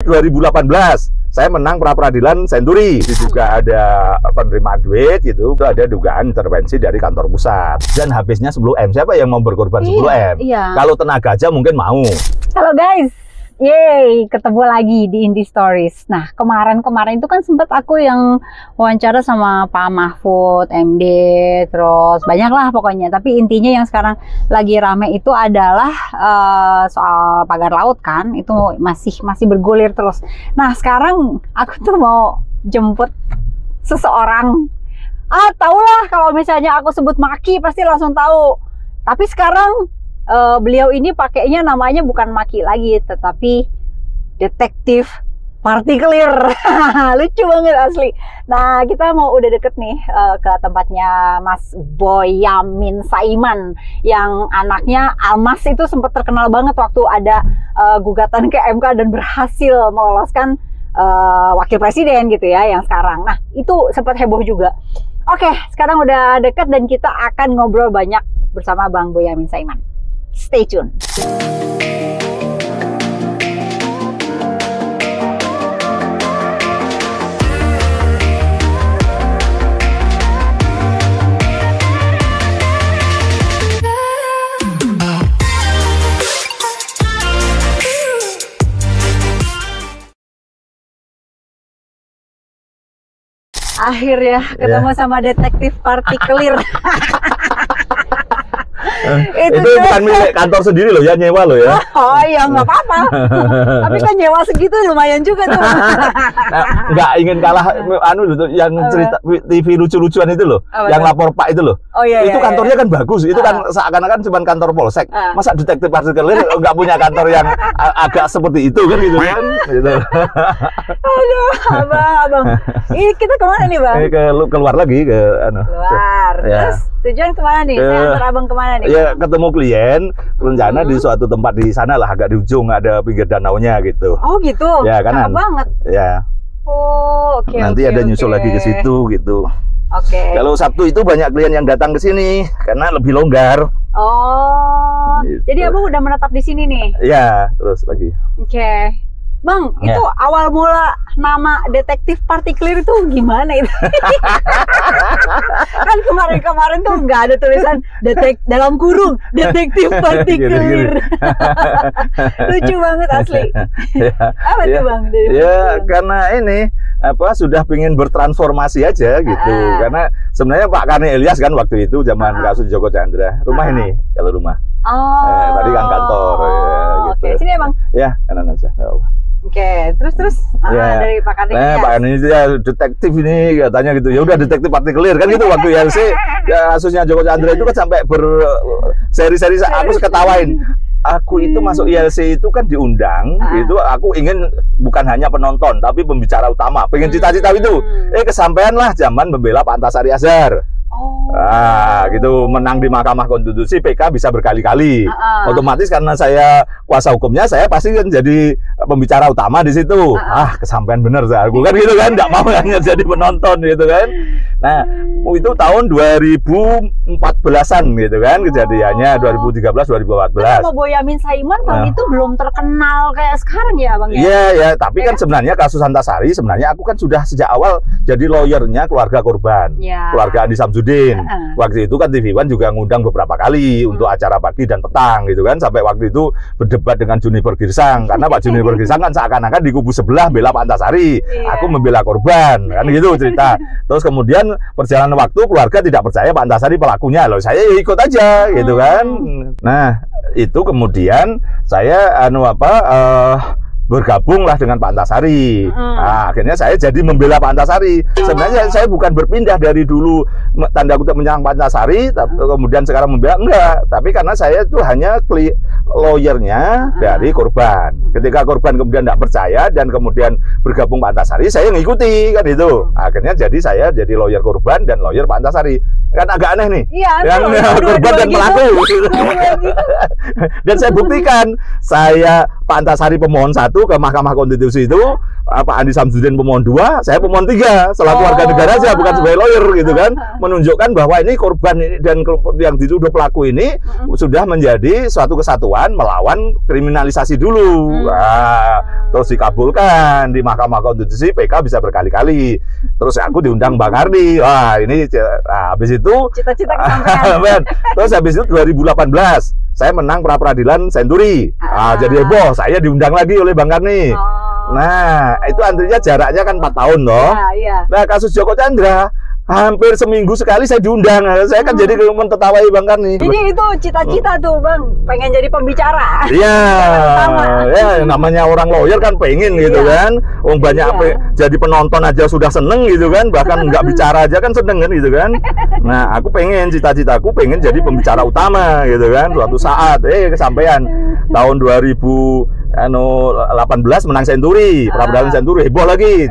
2018 saya menang pra-peradilan Senturi. Juga ada penerimaan duit gitu, itu ada dugaan intervensi dari kantor pusat. Dan habisnya 10M. Siapa yang mau berkorban 10M? Iya. Kalau tenaga aja mungkin mau. Halo guys, yeay, ketemu lagi di Indie Stories. Nah, kemarin itu kan sempat aku yang wawancara sama Pak Mahfud, MD, terus banyak lah pokoknya. Tapi intinya yang sekarang lagi rame itu adalah soal pagar laut kan, itu masih bergulir terus. Nah, sekarang aku tuh mau jemput seseorang. Tahulah kalau misalnya aku sebut Maki pasti langsung tahu. Tapi sekarang beliau ini pakainya namanya bukan Maki lagi, tetapi detektif partikelir. Lucu banget asli. Nah, kita mau udah deket nih ke tempatnya Mas Boyamin Saiman, yang anaknya Almas itu sempat terkenal banget waktu ada gugatan ke MK dan berhasil meloloskan wakil presiden gitu ya yang sekarang. Nah, itu sempat heboh juga. Oke, sekarang udah deket dan kita akan ngobrol banyak bersama Bang Boyamin Saiman. Stay tune. Akhirnya ketemu sama detektif partikelir. Itu bukan milik kantor sendiri loh ya, nyewa loh ya. Oh iya, nggak apa-apa. Tapi kan nyewa segitu lumayan juga tuh. Nggak ingin kalah yang cerita TV lucu-lucuan itu loh, yang lapor Pak itu loh. Oh iya. Itu kantornya kan bagus. Itu kan seakan-akan cuma kantor polsek. Masa detektif partikelir nggak punya kantor yang agak seperti itu kan gitu kan? Gitu. Aduh, abang. Ini kita kemana nih bang? Keluar lagi ke Keluar. Ya. Terus tujuan kemana nih? Saya antar abang kemana nih? Ya ketemu klien, rencana di suatu tempat di sana lah, agak di ujung, ada pinggir danaunya gitu. Oh gitu? Ya kanan. Cakep banget. Ya. Oh oke. Nanti ada nyusul lagi ke situ gitu. Oke. Kalau Sabtu itu banyak klien yang datang ke sini karena lebih longgar. Oh, gitu. Jadi abang udah menetap di sini nih? Ya, terus lagi. Oke. Bang, itu awal mula nama detektif partikelir itu gimana itu? Kan kemarin tuh nggak ada tulisan dalam kurung detektif partikelir. Lucu banget asli. Apa tuh bang? Karena ini sudah pingin bertransformasi aja gitu. Karena sebenarnya Pak Karni Ilyas kan waktu itu zaman kasus Joko Chandra. Rumah ini kalau rumah. Oh. Tadi kan kantor. Ya, gitu. Oke, sini ya bang. Ya, kanan aja. Oke, terus dari Pak Karni. Pak Karni itu ya detektif ini katanya gitu. Ya udah detektif partikelir kan gitu waktu yang kasusnya Joko Chandra itu kan sampai berseri-seri aku ketawain. Aku itu masuk ILC itu kan diundang, itu aku ingin bukan hanya penonton tapi pembicara utama. Pengen cita-cita itu. Kesampaian lah zaman membela Pak Antasari Azhar. Gitu, menang di Mahkamah Konstitusi, PK bisa berkali-kali. Otomatis karena saya kuasa hukumnya, saya pasti kan jadi pembicara utama di situ. Kesampaian bener aku kan gitu kan, nggak mau hanya jadi penonton gitu kan. Nah, itu tahun 2014-an gitu kan kejadiannya, 2013-2014. Kalau Boyamin Saiman tahun itu belum terkenal kayak sekarang ya Bang ya? Iya, tapi kan sebenarnya kasus Antasari, sebenarnya aku kan sudah sejak awal jadi lawyernya keluarga korban, keluarga Andi Samsudin. Waktu itu kan TV One juga ngundang beberapa kali untuk acara pagi dan petang gitu kan, sampai waktu itu berdebat dengan Juniper Girsang, karena Pak Juniper Girsang kan seakan-akan di kubu sebelah bela Pak Antasari, aku membela korban, kan gitu cerita. Terus kemudian perjalanan waktu keluarga tidak percaya Pak Antasari pelakunya, loh saya ikut aja gitu kan. Nah itu kemudian saya bergabunglah dengan Pak Antasari. Nah, akhirnya saya jadi membela Pak Antasari. Sebenarnya saya bukan berpindah dari dulu tanda kutip menyerang Pak Antasari, kemudian sekarang membela, enggak. Tapi karena saya itu hanya lawyernya dari korban. Ketika korban kemudian tidak percaya dan kemudian bergabung Pak Antasari, saya ngikuti kan itu. Akhirnya saya jadi lawyer korban dan lawyer Pak Antasari. Kan agak aneh nih. Iya, korban dan pelaku. Dan saya buktikan saya Pak Antasari pemohon 1 ke Mahkamah Konstitusi itu, Pak Andi Samsudin pemohon 2, saya pemohon 3 selaku warga negara aja, bukan sebagai lawyer gitu kan, menunjukkan bahwa ini korban ini dan yang dituduh pelaku ini sudah menjadi suatu kesatuan melawan kriminalisasi dulu. Nah, terus dikabulkan di Mahkamah Konstitusi, PK bisa berkali-kali. Terus aku diundang Bang Ardi. Wah, ini habis itu cita-cita kesampaian. Terus habis itu 2018 saya menang pra-peradilan Senturi. Jadi heboh, saya diundang lagi oleh Bang Karni. Nah, itu antrinya jaraknya kan 4 tahun loh. Nah, kasus Joko Chandra hampir seminggu sekali saya diundang. Saya kan jadi mentertawai Bang Karni. Jadi itu cita-cita tuh Bang, pengen jadi pembicara. Iya, ya namanya orang lawyer kan pengen gitu kan. Banyak jadi penonton aja sudah seneng gitu kan, bahkan nggak bicara aja kan seneng kan gitu kan. Nah, aku pengen, cita-citaku pengen jadi pembicara utama gitu kan. Suatu saat, kesampaian tahun 2018 menang Senturi, pra-peradilan Senturi, heboh lagi.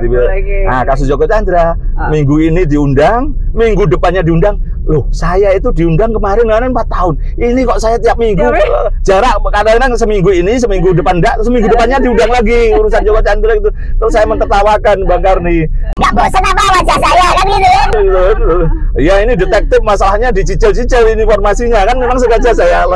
Nah, kasus Joko Chandra, minggu ini diundang, minggu depannya diundang. Loh, saya itu diundang kemarin 4 tahun. Ini kok saya tiap minggu jarak kadang-kadang seminggu ini, seminggu depan enggak, seminggu depannya diundang lagi urusan Joko Chandra itu. Terus saya mentertawakan Bang Karni. Enggak bosan apa wajah saya kan gitu ya. Ya ini detektif, masalahnya dicicil-cicil ini informasinya kan, memang sengaja saya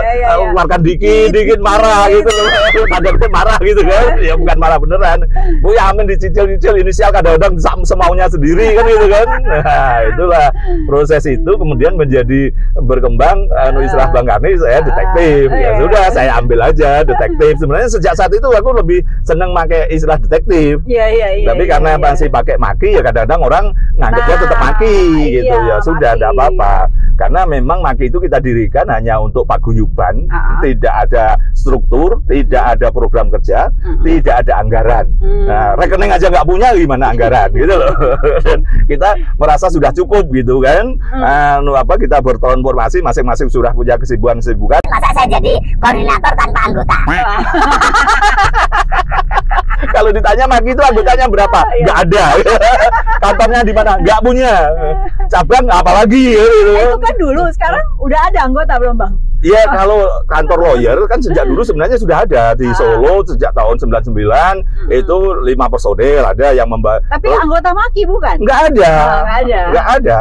keluarkan dikit marah gitu loh. Kadang-kadang marah gitu kan. Ya bukan marah beneran. Bu Yamin dicicil-cicil inisial kadang-kadang semaunya sendiri kan gitu kan. Nah, itulah proses itu kemudian menjadi berkembang istilah Bang Karni, saya detektif. Ya sudah, saya ambil aja detektif. Sebenarnya sejak saat itu aku lebih seneng pakai istilah detektif. Tapi karena masih pakai maki ya kadang-kadang orang nganggapnya tetap maki gitu. Ya sudah, tidak apa-apa. Karena memang maki itu kita dirikan hanya untuk paguyuban, tidak ada struktur, tidak ada program kerja, tidak ada anggaran. Nah, rekening aja nggak punya, gimana anggaran gitu loh. Dan kita merasa sudah cukup gitu kan. Kita bertransformasi, masing-masing sudah punya kesibukan. Masa saya jadi koordinator tanpa anggota? Kalau ditanya maki itu anggotanya berapa? Nggak ada. Kantornya di mana? Nggak punya. Cabang apalagi gitu. Itu kan dulu, sekarang udah ada anggota belum Bang? Iya, kalau kantor lawyer kan sejak dulu sebenarnya sudah ada di Solo sejak tahun 99 itu 5 personel ada yang Tapi anggota maki bukan? Nggak ada.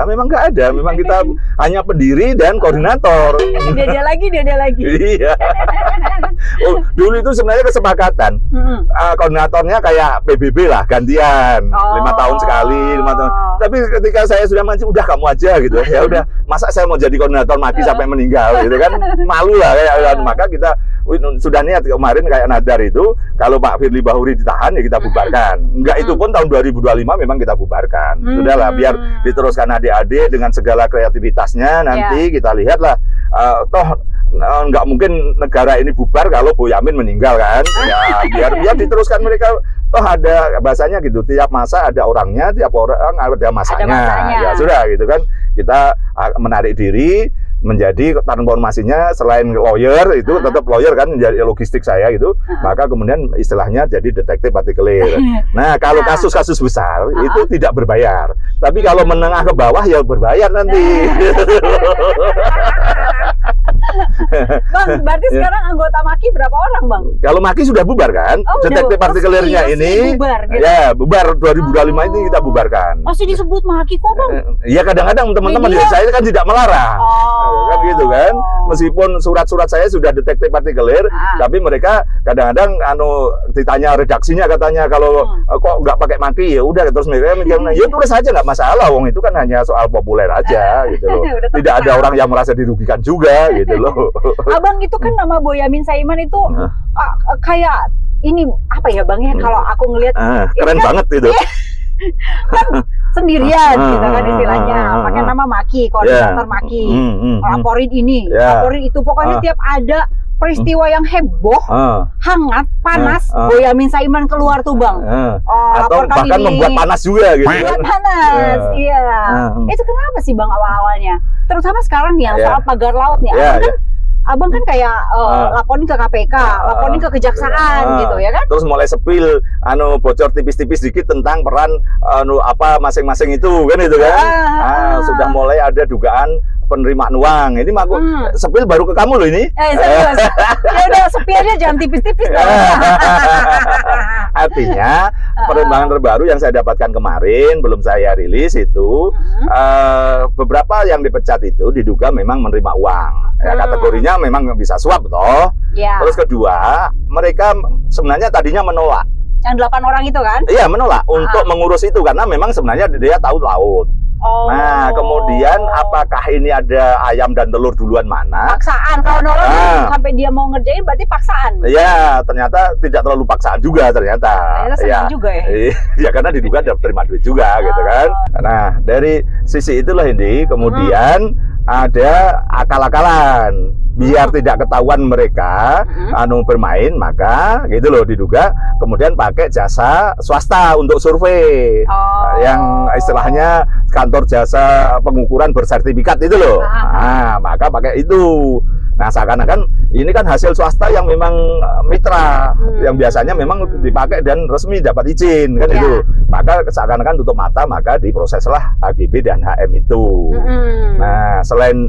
Memang nggak ada. Memang kita hanya pendiri dan koordinator. Dia lagi. Iya. Dulu itu sebenarnya kesepakatan. Koordinatornya kayak PBB lah, gantian 5 tahun sekali, 5 tahun. Tapi ketika saya sudah maju, udah kamu aja gitu. Ya udah, masa saya mau jadi koordinator maki sampai meninggal gitu kan? Malu lah kayak. Maka kita sudah niat kemarin kayak Nadar itu, kalau Pak Firly Bahuri ditahan ya kita bubarkan. Enggak, itu pun tahun 2025 memang kita bubarkan. Sudahlah, biar diteruskan adik-adik dengan segala kreativitasnya. Nanti kita lihatlah, toh nggak mungkin negara ini bubar kalau Boyamin meninggal kan. Ya biar diteruskan mereka. Toh ada bahasanya gitu, tiap masa ada orangnya, tiap orang ada masanya. Ya sudah gitu kan, kita menarik diri menjadi transformasinya selain lawyer itu tetap lawyer kan, menjadi logistik saya gitu. Maka kemudian istilahnya jadi detektif partikelir. Nah, kalau kasus-kasus besar itu tidak berbayar. Tapi kalau menengah ke bawah ya berbayar nanti. Bang, berarti sekarang anggota maki berapa orang Bang? Kalau maki sudah bubar kan, detektif partikelirnya ini bubar, gitu. Ya bubar 2025 ini kita bubarkan. Masih disebut maki kok Bang? Iya, kadang-kadang teman-teman saya kan tidak melarang. Kan gitu kan, meskipun surat-surat saya sudah detektif partikelir, tapi mereka kadang-kadang ditanya redaksinya katanya kalau kok nggak pakai maki, ya udah terus mereka mikirnya ya tulis aja nggak masalah, wong itu kan hanya soal populer aja gitu loh. Tidak ada orang yang merasa dirugikan juga gitu loh. Abang itu kan nama Boyamin Saiman itu kayak ini apa ya Bang ya, kalau aku ngelihat keren kan, banget itu. Kan sendirian gitu kan istilahnya, pakai nama maki, koordinator maki, laporin ini, laporin itu, pokoknya tiap ada peristiwa yang heboh, hangat, panas, Boyamin Saiman keluar tuh Bang. Atau bahkan membuat panas juga gitu. Membuat panas, iya. Itu kenapa sih Bang awal-awalnya? Terutama sekarang nih yang soal pagar laut nih, Abang kan kayak laporin ke KPK, laporin ke kejaksaan gitu ya kan? Terus mulai sepil, bocor tipis-tipis dikit tentang peran apa masing-masing itu kan itu kan? Sudah mulai ada dugaan penerimaan uang. Ini mah aku sepil baru ke kamu loh ini. Serius. Ya udah sepilnya jangan tipis-tipis dong. Artinya perkembangan terbaru yang saya dapatkan kemarin belum saya rilis itu beberapa yang dipecat itu diduga memang menerima uang. Ya, kategorinya memang bisa suap toh. Ya. Terus kedua, mereka sebenarnya tadinya menolak. Yang 8 orang itu kan? Iya, menolak untuk mengurus itu karena memang sebenarnya dia tahu laut. Nah, kemudian apakah ini ada ayam dan telur duluan mana? Paksaan. Kalau nolak sampai dia mau ngerjain berarti paksaan. Iya, ternyata tidak terlalu paksaan juga ternyata. Ternyata senang juga ya. Ya karena diduga terima duit juga gitu kan. Nah, dari sisi itulah ini kemudian ada akal-akalan biar tidak ketahuan mereka bermain, maka gitu loh diduga kemudian pakai jasa swasta untuk survei yang istilahnya kantor jasa pengukuran bersertifikat itu loh. Nah, maka pakai itu. Nah, seakan-akan ini kan hasil swasta yang memang mitra, yang biasanya memang dipakai dan resmi dapat izin kan itu. Maka seakan-akan tutup mata, maka diproseslah HGB dan HM itu. Nah, selain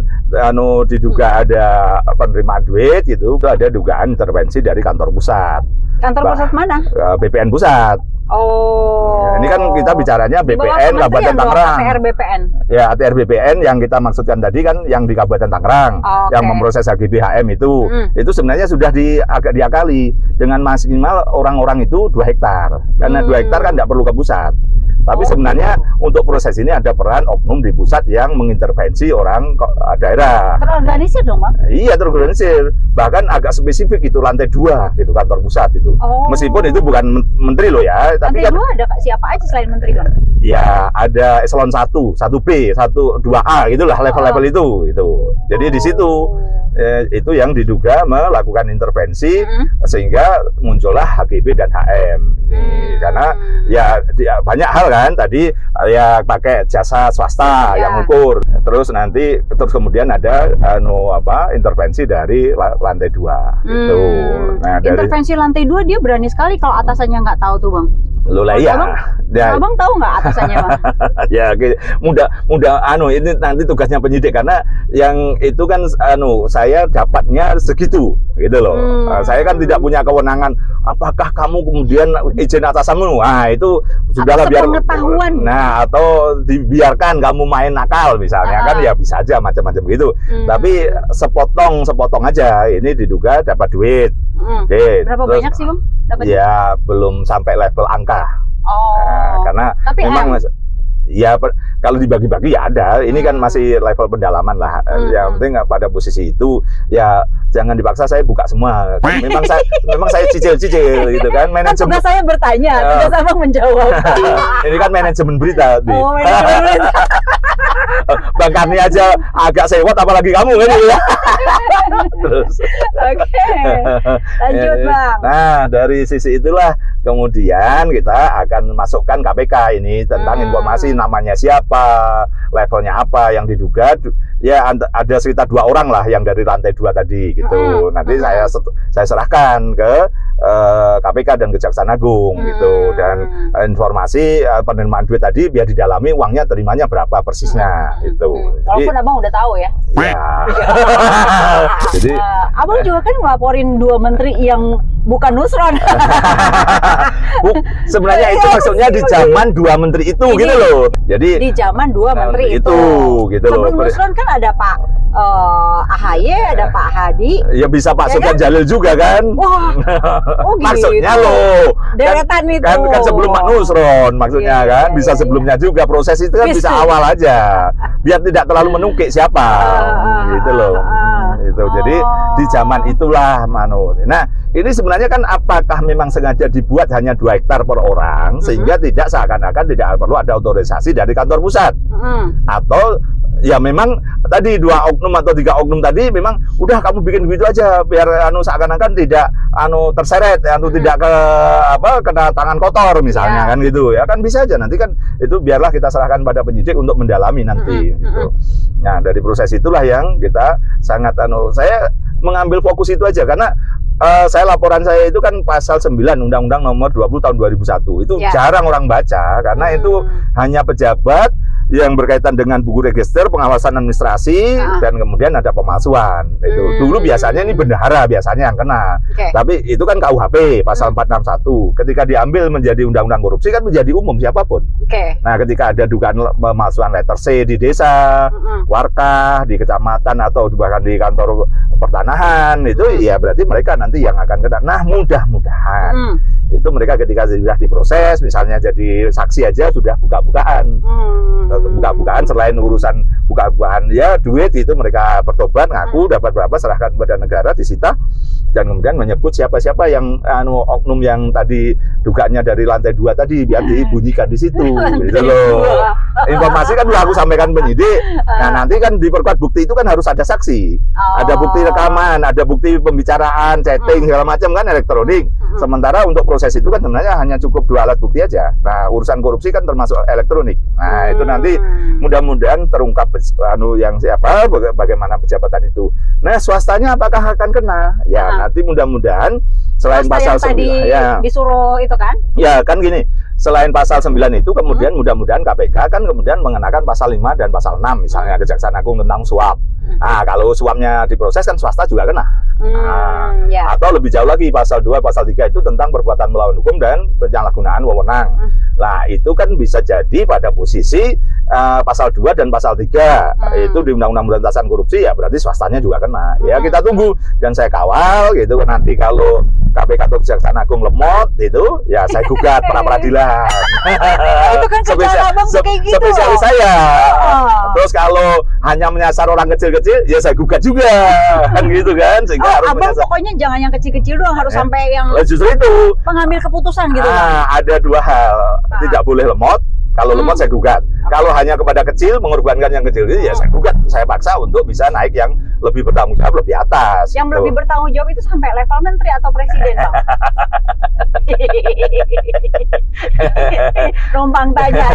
diduga ada penerimaan duit gitu, itu ada dugaan intervensi dari kantor pusat. Kantor pusat mana? BPN pusat. Ini kan kita bicaranya BPN Kabupaten Tangerang. ATR BPN. Ya, ATR BPN yang kita maksudkan tadi kan yang di Kabupaten Tangerang, yang memproses HGB HM itu. Itu sebenarnya sudah agak diakali dengan maksimal orang-orang itu 2 hektar. Karena 2 hektar kan tidak perlu ke pusat. Tapi sebenarnya untuk proses ini ada peran oknum di pusat yang mengintervensi orang daerah. Terorganisir dong, Bang? Iya, terorganisir. Bahkan agak spesifik itu lantai 2 gitu kantor pusat itu. Meskipun itu bukan menteri loh ya. Tapi lantai 2 ada siapa aja selain menteri, Bang? Ya, ada eselon 1, 1B, 1, 2A gitulah level-level itu gitu. Jadi di situ itu yang diduga melakukan intervensi sehingga muncullah HGB dan HM ini. Karena ya banyak hal kan tadi ya pakai jasa swasta yang ukur. Terus kemudian ada intervensi dari lantai 2 gitu. Nah, intervensi lantai 2 dia berani sekali kalau atasannya nggak tahu tuh, Bang. Loh lah ya. Abang tahu nggak atasannya, Bang? Ya mudah ini nanti tugasnya penyidik karena yang itu kan saya dapatnya segitu gitu loh. Saya kan tidak punya kewenangan apakah kamu kemudian izin atasanmu. Nah, itu sudahlah biar pengetahuan. Nah, atau dibiarkan kamu main nakal misalnya kan ya bisa aja macam-macam gitu. Tapi sepotong aja ini diduga dapat duit. Oke. Berapa banyak sih, Bang? Dapatnya? Ya belum sampai level angka. Karena tapi memang ya kalau dibagi-bagi ya ada. Ini kan masih level pendalaman lah. Yang penting pada posisi itu ya jangan dipaksa saya buka semua. Memang saya cicil-cicil gitu kan. Manajemen tugas saya bertanya, tugas Abang menjawab. Ini kan manajemen berita. Manajemen berita. Bang Karni aja agak sewot apalagi kamu kan ya. Terus. Oke. Lanjut, Bang. Nah, dari sisi itulah kemudian kita akan masukkan KPK ini tentang informasi namanya siapa, levelnya apa yang diduga ya ada sekitar 2 orang lah yang dari lantai 2 tadi gitu. Nanti saya serahkan ke KPK dan Kejaksaan Agung gitu, dan informasi penerimaan duit tadi biar didalami uangnya terimanya berapa persisnya gitu. Walaupun Abang udah tahu ya. Ya. Jadi Abang juga kan ngelaporin 2 menteri yang bukan Nusron. Sebenarnya itu maksudnya di zaman 2 menteri itu gitu loh. Jadi di zaman 2 menteri itu gitu loh. Sebelum Nusron kan ada Pak AHY, ada Pak Hadi. Ya bisa Pak Sufyan Jalil juga kan. Wah. Gitu. Maksudnya loh. Deretan itu. Kan sebelum Pak Nusron maksudnya kan. Bisa sebelumnya juga. Proses itu kan bisa awal aja. Biar tidak terlalu menukik siapa. Gitu loh. Itu. Jadi di zaman itulah Nah, ini sebenarnya kan apakah memang sengaja dibuat hanya 2 hektar per orang sehingga tidak seakan-akan tidak perlu ada otorisasi dari kantor pusat. Atau ya memang tadi 2 oknum atau 3 oknum tadi memang udah kamu bikin begitu aja biar seakan-akan tidak terseret tidak kena tangan kotor misalnya kan gitu ya kan bisa aja nanti kan itu biarlah kita serahkan pada penyidik untuk mendalami nanti gitu. Nah, dari proses itulah yang kita sangat saya mengambil fokus itu aja karena laporan saya itu kan pasal 9 Undang-Undang Nomor 20 Tahun 2001 itu jarang orang baca karena itu hanya pejabat yang berkaitan dengan buku register, pengawasan administrasi, dan kemudian ada pemalsuan. Itu dulu biasanya ini bendahara biasanya yang kena. Tapi itu kan KUHP pasal 461. Ketika diambil menjadi undang-undang korupsi kan menjadi umum siapapun. Nah, ketika ada dugaan pemalsuan letter C di desa, warkah, di kecamatan atau bahkan di kantor pertanahan, itu ya berarti mereka nanti yang akan kena. Nah, mudah-mudahan itu mereka ketika sudah diproses, misalnya jadi saksi aja sudah buka-bukaan. Buka-bukaan selain urusan buka-bukaan ya duit itu mereka bertobat ngaku dapat berapa serahkan kepada negara disita dan kemudian menyebut siapa-siapa yang oknum yang tadi dugaannya dari lantai 2 tadi biar dibunyikan di situ gitu loh. Informasi kan udah aku sampaikan penyidik. Nah, nanti kan diperkuat bukti itu kan harus ada saksi. Ada bukti rekaman, ada bukti pembicaraan, chatting segala macam kan elektronik. Sementara untuk proses itu kan sebenarnya hanya cukup 2 alat bukti aja. Nah, urusan korupsi kan termasuk elektronik. Nah, itu nanti mudah-mudahan terungkap yang siapa, bagaimana pejabatan itu. Nah, swastanya apakah akan kena? Ya, nanti mudah-mudahan selain pasal 9 ya. Disuruh itu kan? Ya, kan gini. Selain pasal 9 itu kemudian mudah-mudahan KPK kan kemudian mengenakan pasal 5 dan pasal 6 misalnya Kejaksaan Agung tentang suap. Nah, kalau suapnya diproses kan swasta juga kena. Atau lebih jauh lagi pasal 2, pasal 3 itu tentang perbuatan melawan hukum dan penyalahgunaan wewenang. Nah, itu kan bisa jadi pada posisi pasal 2 dan pasal 3 itu di Undang-Undang Pemberantasan Korupsi ya berarti swastanya juga kena. Ya kita tunggu dan saya kawal gitu nanti kalau KPK atau Kejaksaan Agung lemot itu ya saya gugat pra peradilan. Itu kan spesialis saya. Terus kalau hanya menyasar orang kecil-kecil ya saya gugat juga kan gitu kan sehingga harus abang menyasar. Pokoknya jangan yang kecil-kecil doang harus sampai yang justru itu pengambil keputusan gitu. Ada 2 hal tidak boleh lemot. Kalau lemot saya gugat. Kalau hanya kepada kecil mengorbankan yang kecil ya saya gugat. Saya paksa untuk bisa naik yang lebih bertanggung jawab lebih atas. Yang lebih bertanggung jawab itu sampai level menteri atau presiden, Bang? Numpang tanya.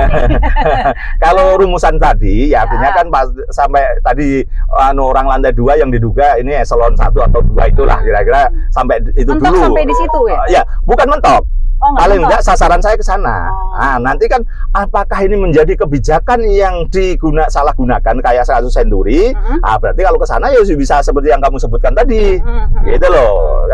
Kalau rumusan tadi ya artinya kan sampai tadi orang lantai 2 yang diduga ini eselon 1 atau 2 itulah kira-kira sampai itu mentok dulu. Sampai di situ ya? Ya, bukan mentok. Paling enggak sasaran saya ke sana. Nah, nanti kan apakah ini menjadi kebijakan yang salah gunakan kayak kasus Senturi? Berarti kalau ke sana ya bisa seperti yang kamu sebutkan tadi. Gitu loh.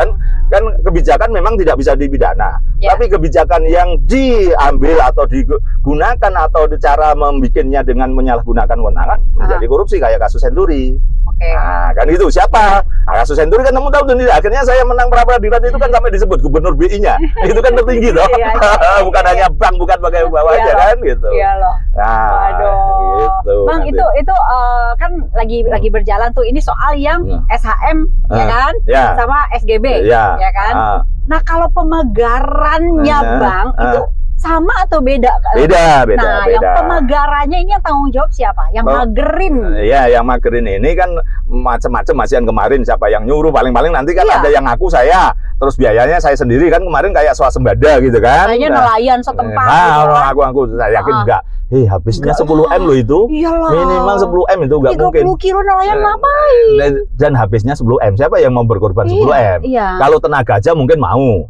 Kan kebijakan memang tidak bisa dipidana. Tapi kebijakan yang diambil atau digunakan atau cara membikinnya dengan menyalahgunakan wewenang menjadi korupsi kayak kasus Senturi. Nah, kan itu siapa? Nah, kasus Senturi kan kamu tahu sendiri. Akhirnya saya menang pra peradilan itu kan sampai disebut gubernur BI-nya. Itu kan tertinggi toh. Bukan hanya bank, bukan pakai bawah aja kan gitu. Iya loh. Nah, gitu. Bang, itu kan lagi berjalan tuh ini soal yang SHM ya kan? Sama SGB ya kan? Nah, kalau pemegarannya Bang itu sama atau beda? Beda. Nah, yang pemagarannya ini yang tanggung jawab siapa? Yang magerin? Iya, yang magerin ini kan macam-macam masih yang kemarin siapa yang nyuruh paling-paling nanti kan ada yang ngaku saya, terus biayanya saya sendiri kan kemarin kayak swasembada gitu kan. Kayaknya nelayan setempat. Nah, aku saya yakin enggak. Habisnya 10M loh itu. Iyalah. Minimal 10M itu enggak mungkin. 30 kilo nelayan ngapain? Dan habisnya 10M. Siapa yang mau berkorban 10M? Kalau tenaga aja mungkin mau.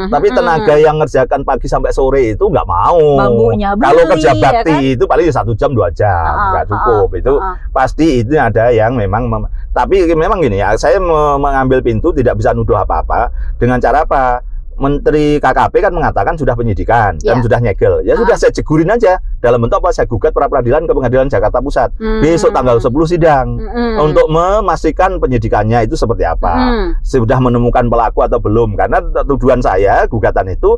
Tapi tenaga yang ngerjakan pagi sampai sore itu nggak mau. Bambunya beli, kalau kerja bakti ya kan? itu paling 1 jam 2 jam nggak cukup. Itu pasti itu ada yang memang tapi memang gini ya, saya mengambil pintu tidak bisa nuduh apa-apa dengan cara apa? Menteri KKP kan mengatakan sudah penyidikan dan sudah nyegel. Ya sudah saya jegurin aja. Dalam bentuk apa? Saya gugat pra peradilan ke Pengadilan Jakarta Pusat. Besok tanggal 10 sidang. Untuk memastikan penyidikannya itu seperti apa. Sudah menemukan pelaku atau belum. Karena tuduhan saya, gugatan itu,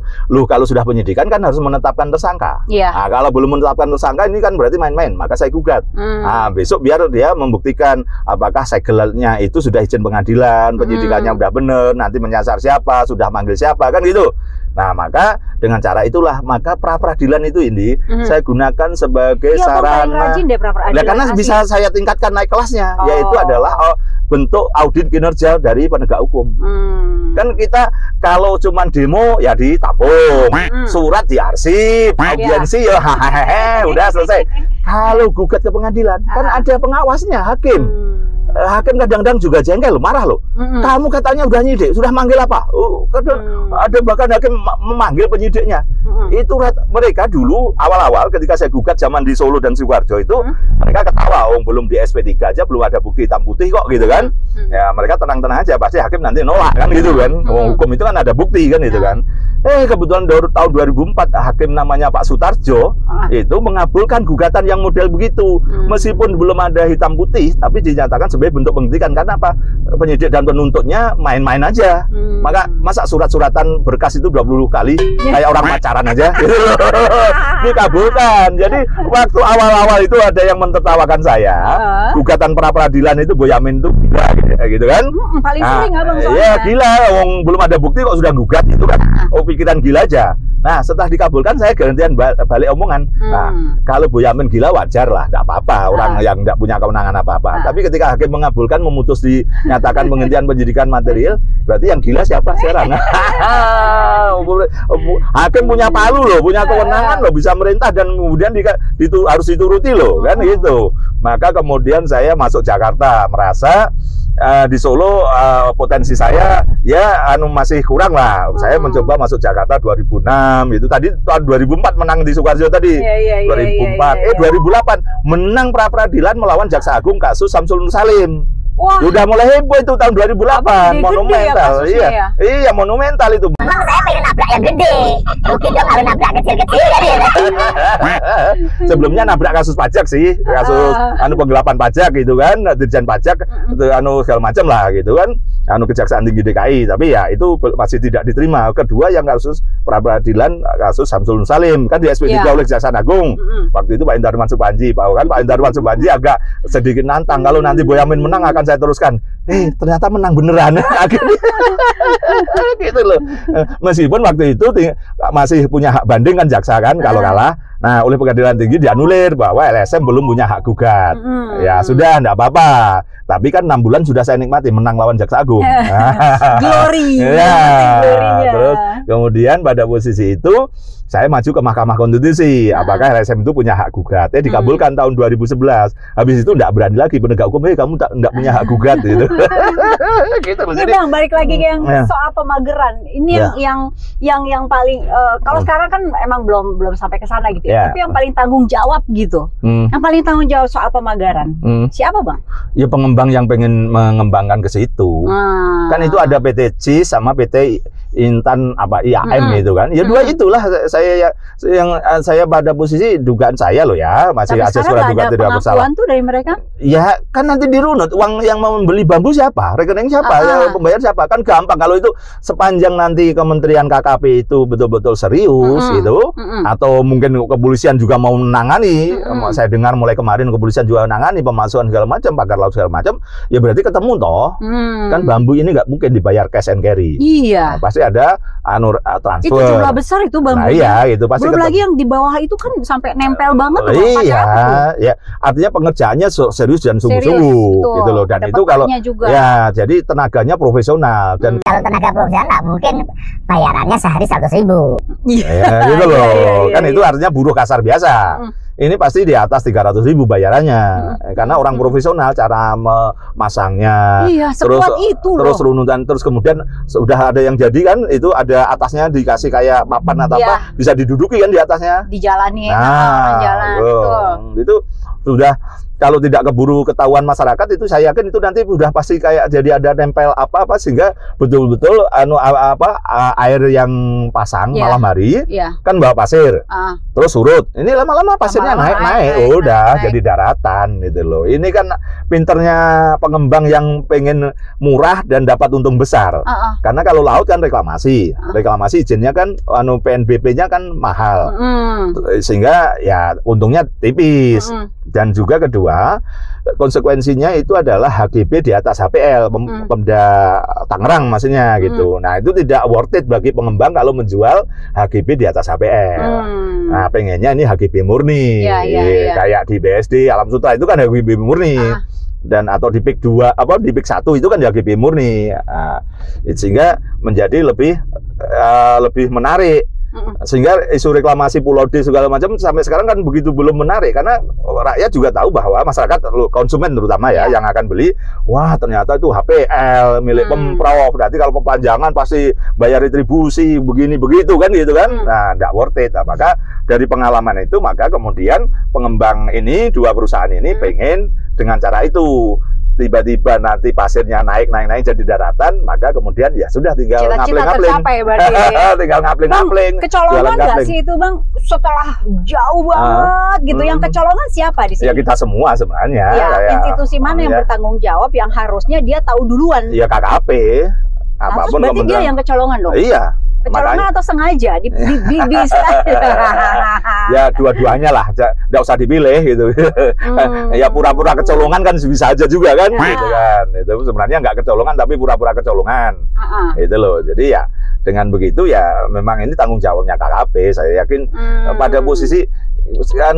kalau sudah penyidikan kan harus menetapkan tersangka. Nah, kalau belum menetapkan tersangka ini kan berarti main-main. Maka saya gugat. Nah, besok biar dia membuktikan apakah segelnya itu sudah izin pengadilan, penyidikannya udah bener, nanti menyasar siapa, sudah manggil siapa, kan gitu. Nah, maka dengan cara itulah maka pra peradilan itu ini saya gunakan sebagai sarana. Karena bisa saya tingkatkan naik kelasnya, yaitu adalah bentuk audit kinerja dari penegak hukum. Kan kita kalau cuman demo ya ditampung, surat diarsip, audiensi ya udah selesai. Kalau gugat ke pengadilan kan ada pengawasnya, hakim. Hakim kadang-kadang juga jengkel, marah loh. Kamu katanya udah nyidik, sudah manggil apa? Ada bahkan hakim memanggil penyidiknya. Itu mereka dulu awal-awal ketika saya gugat zaman di Solo dan Sidoarjo itu mereka ketawa, belum di SP3 aja belum ada bukti hitam putih kok gitu kan. Ya mereka tenang-tenang aja, pasti hakim nanti nolak kan gitu kan. Hukum itu kan ada bukti kan gitu kan. Kebetulan tahun 2004 hakim namanya Pak Sutarjo itu mengabulkan gugatan yang model begitu. Meskipun belum ada hitam putih tapi dinyatakan sebagai bentuk penyidikan. Karena apa? Penyidik dan penuntutnya main-main aja. Masa surat-suratan berkas itu 20 kali kayak orang pacaran aja gitu. Dikabulkan. Jadi waktu awal-awal itu ada yang mentertawakan saya. Gugatan pra-peradilan itu Boyamin itu gila gitu kan. Paling sering abang soalnya. Iya gila, belum ada bukti kok sudah gugat itu kan. Pikiran gila aja. Nah, setelah dikabulkan saya gantian balik omongan. Nah, kalau Boyamin gila wajar lah, enggak apa-apa, orang yang enggak punya kewenangan apa-apa. Tapi ketika hakim mengabulkan memutus dinyatakan penghentian penyidikan material, berarti yang gila siapa sekarang? Hakim punya palu loh, punya kewenangan loh, bisa merintah dan kemudian harus dituruti loh, kan gitu. Maka kemudian saya masuk Jakarta, merasa di Solo potensi saya ya masih kurang lah. Saya mencoba masuk Jakarta 2006 itu tadi tahun 2004 menang di Sukoharjo tadi. 2004 2008 menang pra peradilan melawan Jaksa Agung kasus Samsul Nur Salim. Wah. Udah mulai heboh itu tahun 2008, monumental. Ya, iya monumental itu. Memang saya pengen nabrak yang gede, mungkin dong kalau nabrak kecil-kecil kan ya. Sebelumnya nabrak kasus pajak sih, kasus penggelapan pajak gitu kan, Dirjen Pajak, segala macam lah gitu kan, Kejaksaan Tinggi DKI. Tapi ya itu masih tidak diterima. Kedua yang kasus pra peradilan kasus Samsul Nur Salim kan di SP3 oleh Kejaksaan Agung. Waktu itu Pak Indarman Supanji, kan Pak Indarman Supanji agak sedikit nantang kalau nanti Boyamin menang akan saya teruskan. Ternyata menang beneran. Akhirnya gitu loh. Meskipun waktu itu masih punya hak banding kan jaksa kan kalau kalah. Nah, oleh Pengadilan Tinggi dianulir bahwa LSM belum punya hak gugat. Ya sudah, enggak apa-apa. Tapi kan 6 bulan sudah saya nikmati menang lawan Jaksa Agung. Glory. Terus kemudian pada posisi itu saya maju ke Mahkamah Konstitusi. Apakah LSM itu punya hak gugat? Dikabulkan tahun 2011. Habis itu enggak berani lagi penegak hukum, kamu enggak punya hak gugat gitu. Gitu loh. Jadi Bang, balik lagi ke yang soal pemageran. Ini yang paling kalau sekarang kan emang belum sampai ke sana gitu ya. Tapi yang paling tanggung jawab gitu. Yang paling tanggung jawab soal pemageran. Siapa, Bang? Ya pengembang yang pengen mengembangkan ke situ. Kan itu ada PT CIS sama PT Intan IAM itu kan. Ya dua itulah saya pada posisi dugaan saya loh ya, masih asas surat dugaan tidak bersalah. Pengakuan tuh dari mereka? Ya kan nanti dirunut uang yang membeli bambu siapa, rekening siapa, pembayar siapa, kan gampang kalau itu sepanjang nanti Kementerian KKP itu betul-betul serius gitu, atau mungkin kepolisian juga mau menangani. Saya dengar mulai kemarin kepolisian juga menangani pemalsuan segala macam, pagar laut segala macam. Ya berarti ketemu toh, kan bambu ini nggak mungkin dibayar cash and carry. Iya. Pasti ada transfer. Itu jumlah besar itu bambu. Nah, iya, itu pasti. Belum lagi yang di bawah itu kan sampai nempel banget tuh. Iya, ya. Artinya pengerjaannya serius dan sungguh-sungguh gitu loh. Dan itu kalau juga. Ya, jadi tenaganya profesional dan kalau tenaga profesional nggak mungkin bayarannya sehari 100.000. Ya, gitu loh. Kan itu artinya buruh kasar biasa. Ini pasti di atas 300.000 bayarannya, karena orang profesional cara memasangnya, terus runutan, terus kemudian sudah ada yang jadi kan, itu ada atasnya dikasih kayak papan atau apa, bisa diduduki kan di atasnya, dijalani, jalan itu sudah. Kalau tidak keburu ketahuan masyarakat itu saya yakin itu nanti sudah pasti kayak jadi ada nempel apa-apa sehingga betul-betul air yang pasang malam hari kan bawa pasir terus surut, ini lama-lama pasirnya naik udah jadi daratan gitu loh. Ini kan pinternya pengembang yang pengen murah dan dapat untung besar, karena kalau laut kan reklamasi izinnya kan PNBP-nya kan mahal, sehingga ya untungnya tipis. Dan juga kedua, konsekuensinya itu adalah HGB di atas HPL, Pemda Tangerang maksudnya gitu. Nah, itu tidak worth it bagi pengembang kalau menjual HGB di atas HPL. Nah, pengennya ini HGB murni. Kayak di BSD, Alam Sutra itu kan HGB murni. Dan atau di PIK 2 di PIK 1 itu kan HGB murni. Sehingga menjadi lebih menarik. Sehingga isu reklamasi Pulau D segala macam sampai sekarang kan begitu belum menarik, karena rakyat juga tahu bahwa masyarakat, konsumen terutama ya, yang akan beli, wah ternyata itu HPL milik Pemprov, berarti kalau perpanjangan pasti bayar retribusi begini begitu kan gitu kan. Nah, nggak worth it. Nah, maka dari pengalaman itu maka kemudian pengembang ini, dua perusahaan ini pengen dengan cara itu. Tiba-tiba nanti pasirnya naik jadi daratan, maka kemudian ya sudah tinggal ngapling-ngapling. Tercapai berarti. Tinggal ngapling-ngapling. Kecolongan nggak sih itu Bang? Setelah jauh banget gitu, yang kecolongan siapa di sini? Ya kita semua sebenarnya. Ya, kayak, institusi mana yang bertanggung jawab yang harusnya dia tahu duluan? Ya KKP. Apapun berarti dia yang kecolongan dong? Iya. Kecolongan atau sengaja bisa? Ya dua-duanya lah, nggak usah dipilih gitu. Ya pura-pura kecolongan kan bisa aja juga kan, gitu kan. Itu sebenarnya nggak kecolongan tapi pura-pura kecolongan, itu loh. Jadi ya dengan begitu ya memang ini tanggung jawabnya KKP. Saya yakin pada posisi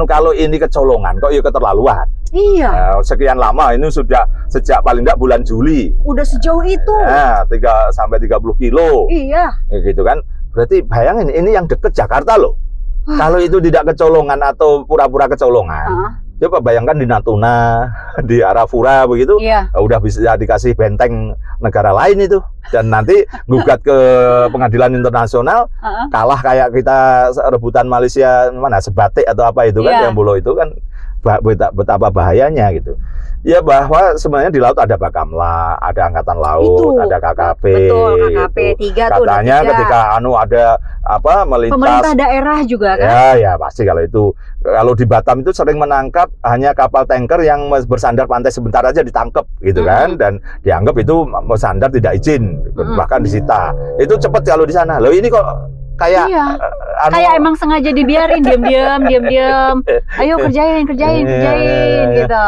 kalau ini kecolongan kok ya keterlaluan. Iya. Sekian lama ini sudah sejak paling enggak bulan Juli. Udah sejauh itu. Nah, 3 sampai 30 kilo. Iya. Ya, gitu kan. Berarti bayangin ini yang deket Jakarta loh. Kalau itu tidak kecolongan atau pura-pura kecolongan. Coba bayangkan di Natuna, di Arafura begitu, udah bisa dikasih benteng negara lain itu, dan nanti gugat ke pengadilan internasional, kalah kayak kita rebutan Malaysia mana Sebatik atau apa itu kan, yang Bolo itu kan betapa bahayanya gitu. Ya bahwa sebenarnya di laut ada Bakamla, ada Angkatan Laut, itu, ada KKP. Betul, KKP gitu. 3 tuh. Katanya ketika ada apa melintas pemerintah daerah juga kan? Ya pasti kalau itu. Kalau di Batam itu sering menangkap hanya kapal tanker yang bersandar pantai sebentar aja ditangkap gitu kan, dan dianggap itu bersandar tidak izin, bahkan disita. Itu cepat kalau di sana. Loh ini kok kayak kayak emang sengaja dibiarin diam-diam. Ayo kerjain gitu.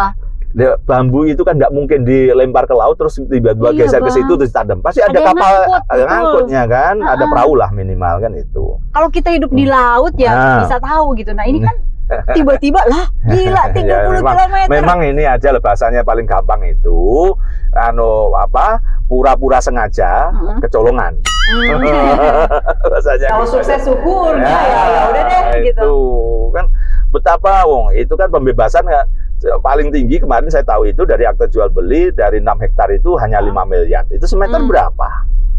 Bambu itu kan nggak mungkin dilempar ke laut terus tiba-tiba geser ke situ terus tadam. Pasti ada kapal ngangkutnya kan, ada perahu lah minimal kan itu. Kalau kita hidup di laut ya bisa tahu gitu. Nah ini kan tiba-tiba lah gila 30 km. Memang ini aja bahasanya paling gampang itu pura-pura sengaja kecolongan. Rasanya kalau gitu sukses syukur ya udah deh gitu. Itu kan betapa itu kan pembebasan paling tinggi kemarin saya tahu itu dari akte jual beli dari 6 hektar itu hanya 5 miliar. Itu semeter berapa?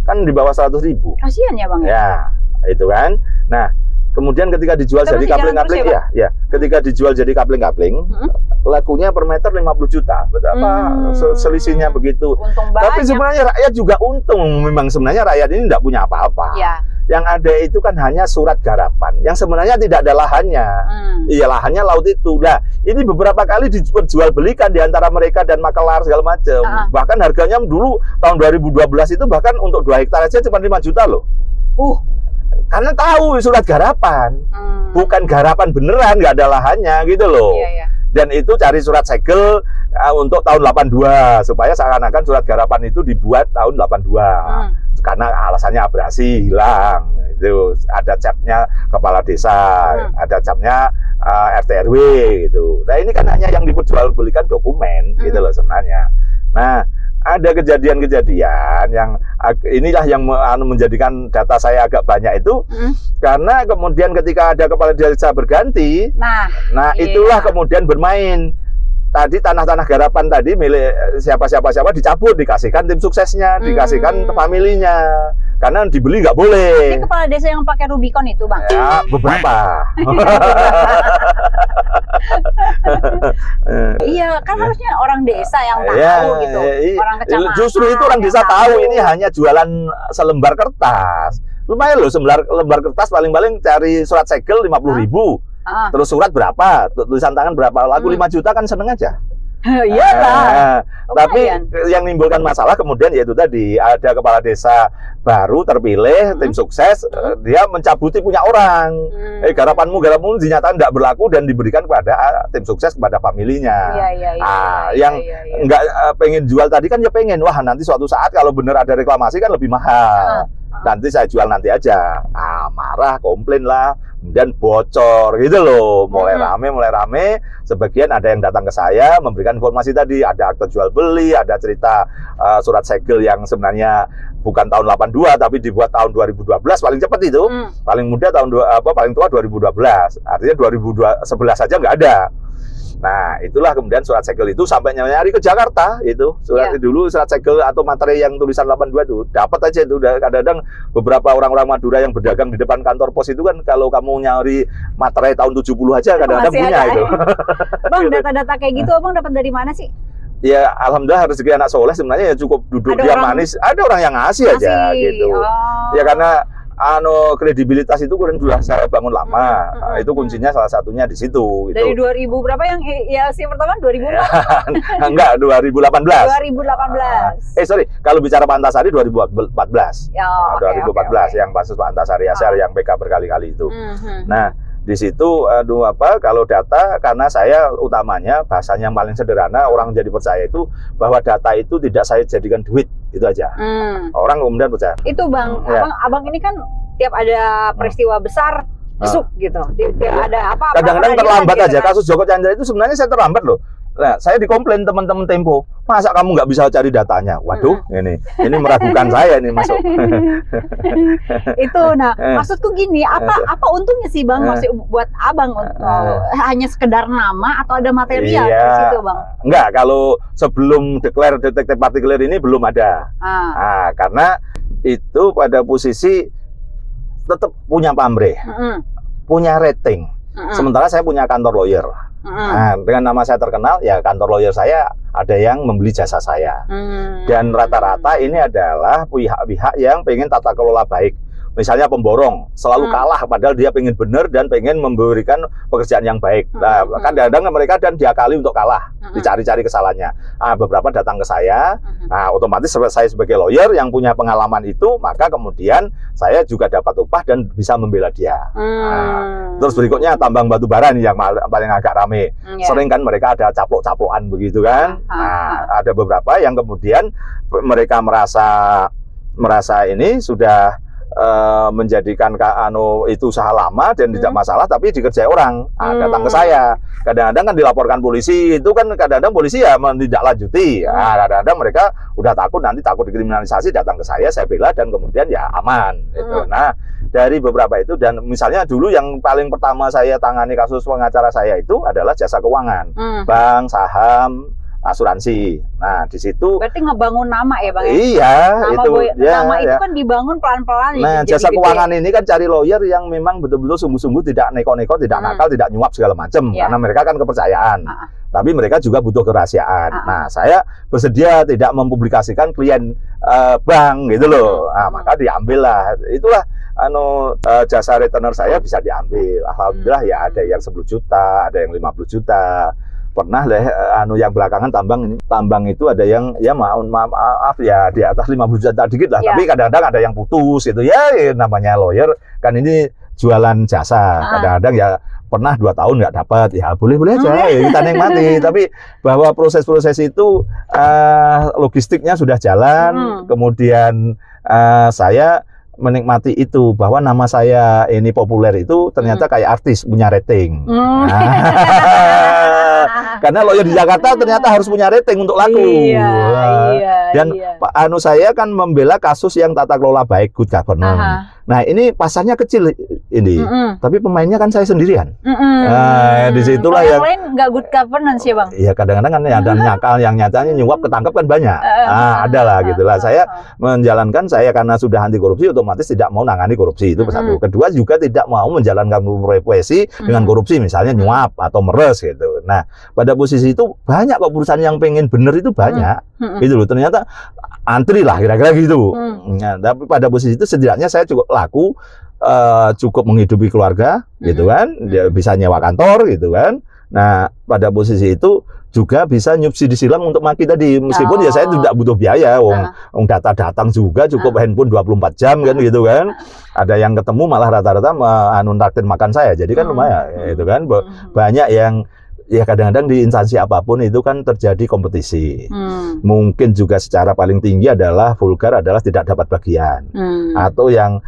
Kan di bawah 100.000. Kasihan ya Bang ya. Itu kan. Nah, kemudian ketika dijual jadi kapling-kapling ketika dijual jadi kapling-kapling, lakunya per meter 50 juta. Betapa selisihnya begitu. Tapi sebenarnya rakyat juga untung. Memang sebenarnya rakyat ini tidak punya apa-apa. Yang ada itu kan hanya surat garapan yang sebenarnya tidak ada lahannya. Iya, lahannya laut itu. Nah, ini beberapa kali diperjualbelikan di antara mereka dan makelar segala macam. Bahkan harganya dulu tahun 2012 itu bahkan untuk 2 hektar aja cuma 5 juta loh. Karena tahu surat garapan, bukan garapan beneran, nggak ada lahannya gitu loh. Dan itu cari surat segel untuk tahun 82 supaya seakan-akan surat garapan itu dibuat tahun 82 karena alasannya abrasi hilang. Itu ada capnya kepala desa, ada capnya RT RW gitu. Nah ini kan hanya yang diperjualbelikan dokumen gitu loh sebenarnya. Nah ada kejadian-kejadian yang inilah yang menjadikan data saya agak banyak itu karena kemudian ketika ada kepala desa berganti, nah itulah kemudian bermain. Tadi tanah-tanah garapan tadi milik siapa dicabut, dikasihkan tim suksesnya, dikasihkan familinya. Karena dibeli nggak boleh. Ini kepala desa yang pakai Rubicon itu Bang? Ya, beberapa. Iya, kan harusnya orang desa yang tahu gitu. Orang kecamatan. Justru itu orang desa tahu ini hanya jualan selembar kertas. Lumayan loh, lembar kertas paling-paling cari surat segel 50.000. Terus surat berapa? Tulisan tangan berapa? Lagu 5 juta kan seneng aja. Iyalah. Tapi yang menimbulkan masalah kemudian yaitu tadi ada kepala desa baru terpilih, tim sukses, dia mencabuti punya orang. Garapanmu dinyatakan tidak berlaku dan diberikan kepada tim sukses, kepada familinya. Yang nggak pengen jual tadi kan ya pengen, wah nanti suatu saat kalau benar ada reklamasi kan lebih mahal. Nanti saya jual nanti aja. Marah, komplain lah, kemudian bocor gitu loh, mulai rame, sebagian ada yang datang ke saya memberikan informasi tadi, ada akte jual beli, ada cerita surat segel yang sebenarnya bukan tahun 82 tapi dibuat tahun 2012 paling cepat itu, paling muda paling tua 2012, artinya 2011 saja nggak ada. Nah, itulah kemudian surat segel itu sampai nyari ke Jakarta itu. Dulu surat segel atau materai yang tulisan 82 itu dapat aja itu. Kadang-kadang beberapa orang-orang Madura yang berdagang di depan kantor pos itu kan kalau kamu nyari materai tahun 70 aja kadang-kadang punya itu. Bang, data-data kayak gitu Abang dapat dari mana sih? Ya, alhamdulillah rezeki anak soleh sebenarnya ya cukup duduk dia manis. Ada orang yang ngasih aja gitu. Ya karena kredibilitas itu kan sudah saya bangun lama. Itu kuncinya salah satunya di situ. Dari 2000 berapa yang ILC pertama? 2004? Enggak, 2018. 2018. Sorry, kalau bicara Pak Antasari 2014. Ya, 2014 yang kasus Pak Antasari Asyar yang PK berkali-kali itu. Nah, di situ kalau data, karena saya utamanya bahasanya yang paling sederhana orang jadi percaya itu bahwa data itu tidak saya jadikan duit, itu aja. Orang kemudian percaya. Itu Bang, abang ini kan tiap ada peristiwa besar besuk gitu. Tiap ada apa-apa. Kadang-kadang terlambat gitu, aja. Kasus Joko Chandra itu sebenarnya saya terlambat loh. Nah, saya dikomplain teman-teman Tempo, masa kamu nggak bisa cari datanya? Waduh, ini meragukan saya ini masuk. Itu, nah maksudku gini, apa untungnya sih Bang, masih buat abang hanya sekedar nama atau ada material di situ Bang? Enggak, kalau sebelum declare detektif partikelir ini belum ada. Nah, karena itu pada posisi tetap punya pamrih, punya rating. Sementara saya punya kantor lawyer. Nah, dengan nama saya terkenal, ya kantor lawyer saya ada yang membeli jasa saya. Dan rata-rata ini adalah pihak-pihak yang pengen tata kelola baik. Misalnya pemborong selalu kalah padahal dia pengen benar dan pengen memberikan pekerjaan yang baik. Nah, kadang-kadang mereka dan diakali untuk kalah, dicari-cari kesalahannya. Beberapa datang ke saya. Nah, otomatis saya sebagai lawyer yang punya pengalaman itu, maka kemudian saya juga dapat upah dan bisa membela dia. Terus berikutnya tambang batu bara nih yang paling agak rame. Sering kan mereka ada caplok-caplokan begitu kan. Nah, ada beberapa yang kemudian mereka merasa ini sudah menjadikan itu usaha lama dan tidak masalah, tapi dikerjai orang. Datang ke saya. Kadang-kadang kan dilaporkan polisi, itu kan kadang-kadang polisi ya menindaklanjuti. Kadang-kadang mereka udah takut dikriminalisasi, datang ke saya bela dan kemudian ya aman gitu. Nah, dari beberapa itu, dan misalnya dulu yang paling pertama saya tangani kasus pengacara saya itu adalah jasa keuangan, bank, saham, asuransi. Nah, di situ berarti ngebangun nama ya Bang? Iya, nama itu kan dibangun pelan-pelan. Nah, jasa keuangan ini kan cari lawyer yang memang betul-betul sungguh-sungguh tidak neko-neko, tidak nakal, tidak nyuap segala macam. Karena mereka kan kepercayaan. Tapi mereka juga butuh kerahasiaan. Nah, saya bersedia tidak mempublikasikan klien bank gitu loh. Nah, maka diambil lah. Itulah jasa retainer saya bisa diambil. Alhamdulillah ya, ada yang 10 juta, ada yang 50 juta. Pernah yang belakangan tambang itu ada yang ya maaf ya di atas 50 juta dikit lah, tapi kadang-kadang ada yang putus gitu ya, namanya lawyer kan ini jualan jasa. Kadang-kadang ya pernah 2 tahun nggak dapat, ya boleh-boleh aja, ya kita nikmati. Tapi bahwa proses-proses itu logistiknya sudah jalan, kemudian saya menikmati itu, bahwa nama saya ini populer itu ternyata kayak artis, punya rating. Karena lawyer di Jakarta ternyata harus punya rating untuk laku. Dan saya kan membela kasus yang tata kelola baik, good governance. Nah, ini pasarnya kecil ini, tapi pemainnya kan saya sendirian. Nah, disitulah yang lain nggak good governance ya Bang? Iya, kadang-kadang kan ada nakal, yang nyatanya nyuap ketangkap kan banyak. Ada lah gitulah. Saya menjalankan, saya karena sudah anti korupsi otomatis tidak mau nangani korupsi, itu satu. Kedua juga tidak mau menjalankan profesi dengan korupsi, misalnya nyuap atau meres gitu. Nah, pada posisi itu banyak kok perusahaan yang pengen bener itu banyak. Gitu loh, ternyata antri lah kira-kira gitu. Nah, tapi pada posisi itu setidaknya saya cukup laku, cukup menghidupi keluarga gitu kan, dia bisa nyewa kantor gitu kan. Nah, pada posisi itu juga bisa nyubsidi silang untuk maki tadi, meskipun ya saya tidak butuh biaya, wong data datang juga cukup handphone 24 jam kan gitu kan. Ada yang ketemu malah rata-rata traktir makan saya, jadi kan lumayan gitu kan. Banyak yang ya kadang-kadang di instansi apapun itu kan terjadi kompetisi. Mungkin juga secara paling tinggi adalah vulgar adalah tidak dapat bagian. Atau yang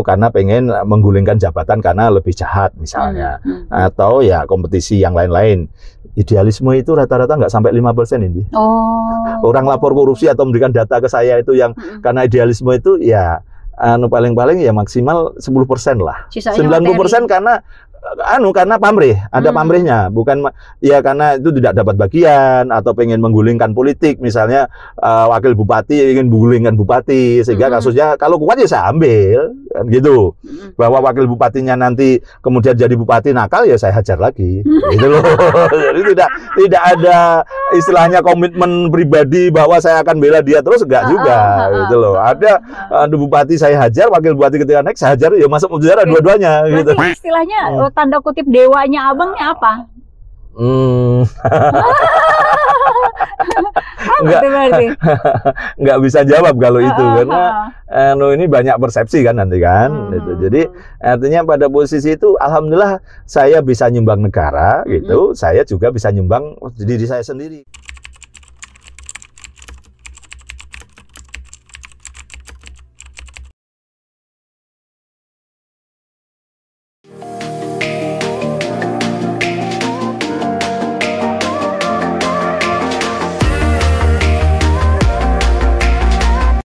karena pengen menggulingkan jabatan karena lebih jahat misalnya. Atau ya kompetisi yang lain-lain. Idealisme itu rata-rata nggak sampai 5% ini. Orang lapor korupsi atau memberikan data ke saya itu yang karena idealisme itu ya paling-paling ya maksimal 10% lah. Sisanya 90% karena pamrih, ada pamrihnya, bukan ya karena itu tidak dapat bagian atau pengen menggulingkan politik, misalnya wakil bupati ingin menggulingkan bupati sehingga kasusnya kalau kuat ya saya ambil kan gitu. Bahwa wakil bupatinya nanti kemudian jadi bupati nakal ya saya hajar lagi. Gitu loh. Jadi tidak ada istilahnya komitmen pribadi bahwa saya akan bela dia terus enggak juga gitu loh. Ada bupati saya hajar, wakil bupati ketika naik saya hajar ya masuk penjara dua-duanya gitu. Berarti istilahnya tanda kutip dewanya abangnya apa? Nggak bisa jawab kalau itu karena ini banyak persepsi kan nanti kan gitu. Jadi artinya pada posisi itu alhamdulillah saya bisa nyumbang negara gitu, saya juga bisa nyumbang diri saya sendiri.